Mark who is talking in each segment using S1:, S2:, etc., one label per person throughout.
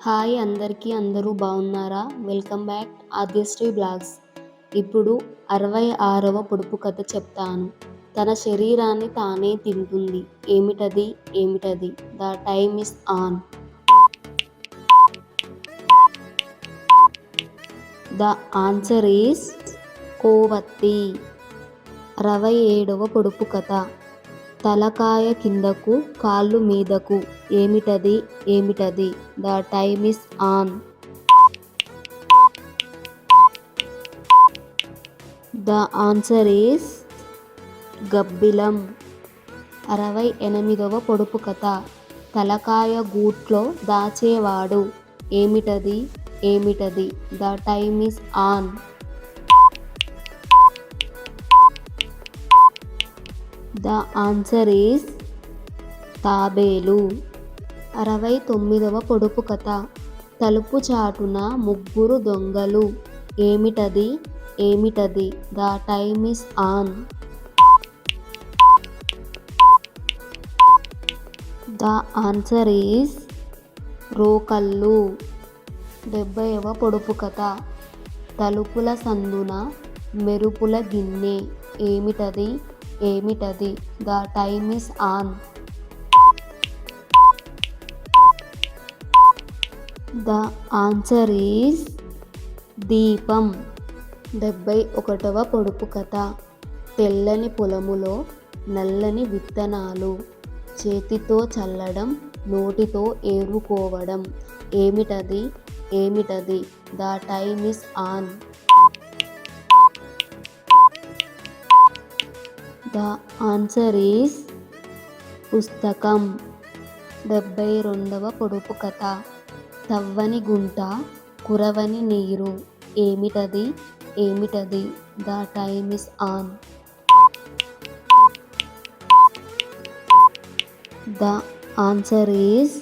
S1: Hi అందరికీ, అందరూ బాగున్నారా? Welcome back Aadyasri blogs. ఇప్పుడు 66వ పొడుపు కథ చెప్తాను. తన శరీరాన్ని తానే తింటుంది. ఏమిటది? ఏమిటది? The time is on. The answer is కోవత్తి. 67వ పొడుపు కథ. తలకాయ కిందకు, కాళ్ళు మీదకు. ఏమిటది? ఏమిటది? The time is on. The answer is గబ్బిలం. 68వ పొడుపు కథ. తలకాయ గూట్లో దాచేవాడు. ఏమిటది? ఏమిటది? The time is on. The answer is తాబేలు. 69వ పొడుపు కథ. తలుపు చాటున ముగ్గురు దొంగలు. ఏమిటది? ఏమిటది? The time is on. The answer is రోకళ్ళు. 70వ పొడుపు కథ. తలుపుల సందున మెరుపుల గిన్నె. ఏమిటది? ఏమిటది? The time is on. The answer is దీపం. 71వ పొడుపు కథ. తెల్లని పొలములో నల్లని విత్తనాలు. చేతితో చల్లడం, నోటితో ఏరుకోవడం. ఏమిటది? ఏమిటది? The time is on. The answer is పుస్తకం. 72వ పొడుపు కథ. తవ్వని గుంట, కురవని నీరు. ఏమిటది? ఏమిటది? The time is on. The answer is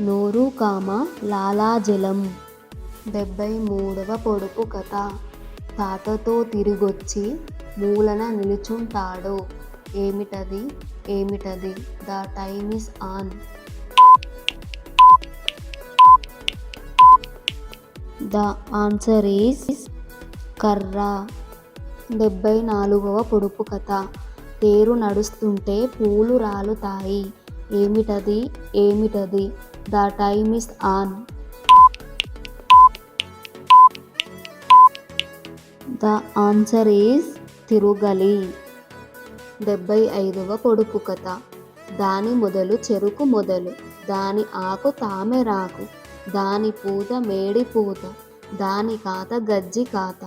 S1: నోరు కామ లాలాజలం. 73వ పొడుపు కథ. తాతతో తిరిగొచ్చి మూలన నిలుచుంటాడు. ఏమిటది? ఏమిటది? The time is on. The answer is కర్ర. 74వ పొడుపు కథ. తేరు నడుస్తుంటే పూలు రాలుతాయి. ఏమిటది? ఏమిటది? The time is on. The answer is తిరుగలి. 75వ పొడుపు కథ. దాని మొదలు చెరుకు మొదలు, దాని ఆకు తామెరాకు, దాని పూత మేడి పూత, దాని కాత గజ్జి కాత.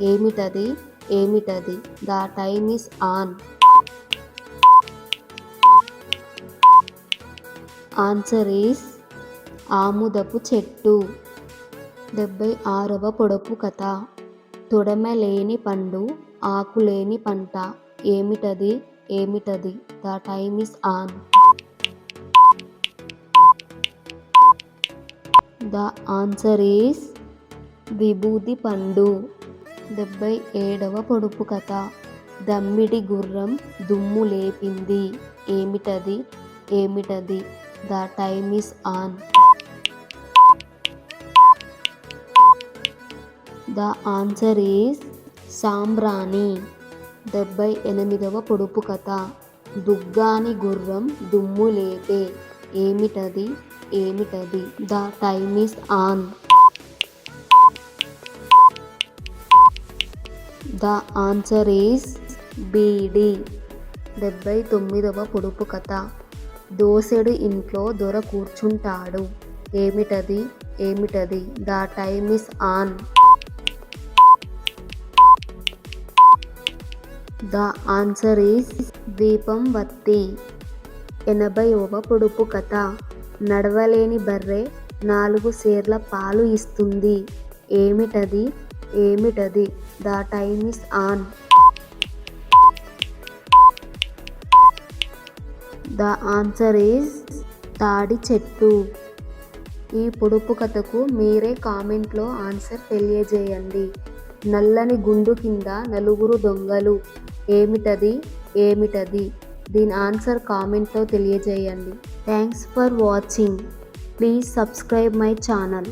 S1: ఏమిటది? ఏమిటది? The time is on. Answer is ఆముదపు చెట్టు. 76వ పొడుపు కథ. తొడమలేని పండు, ఆకులేని పంట. ఏమిటది? ఏమిటది? The time is on. The answer is విభూది పండు. 77వ పొడుపు కథ. దమ్మిడి గుర్రం దుమ్ము లేపింది. ఏమిటది? ఏమిటది? The time is on. The answer is సాంబ్రాణి. 78వ పొడుపు కథ. దుగ్గాని గుర్రం దుమ్ము లేపే. ఏమిటది? ఏమిటది? The time is on. The answer is బీడి. 79వ పొడుపు కథ. దోసెడు ఇంట్లో దొర కూర్చుంటాడు. ఏమిటది? ఏమిటది? The time is on. The answer is దీపం వత్తి. 80వ పొడుపు కథ. నడవలేని బర్రె 4 సేర్ల పాలు ఇస్తుంది. ఏమిటది? ఏమిటది? The time is on. The answer is తాడి చెట్టు. ఈ పొడుపు కథకు మీరే కామెంట్లో ఆన్సర్ తెలియజేయండి. నల్లని గుండు కింద నలుగురు దొంగలు. ఏమిటది? ఏమిటది? దీని ఆన్సర్ కామెంట్లో తెలియజేయండి. Thanks for watching. Please subscribe my channel.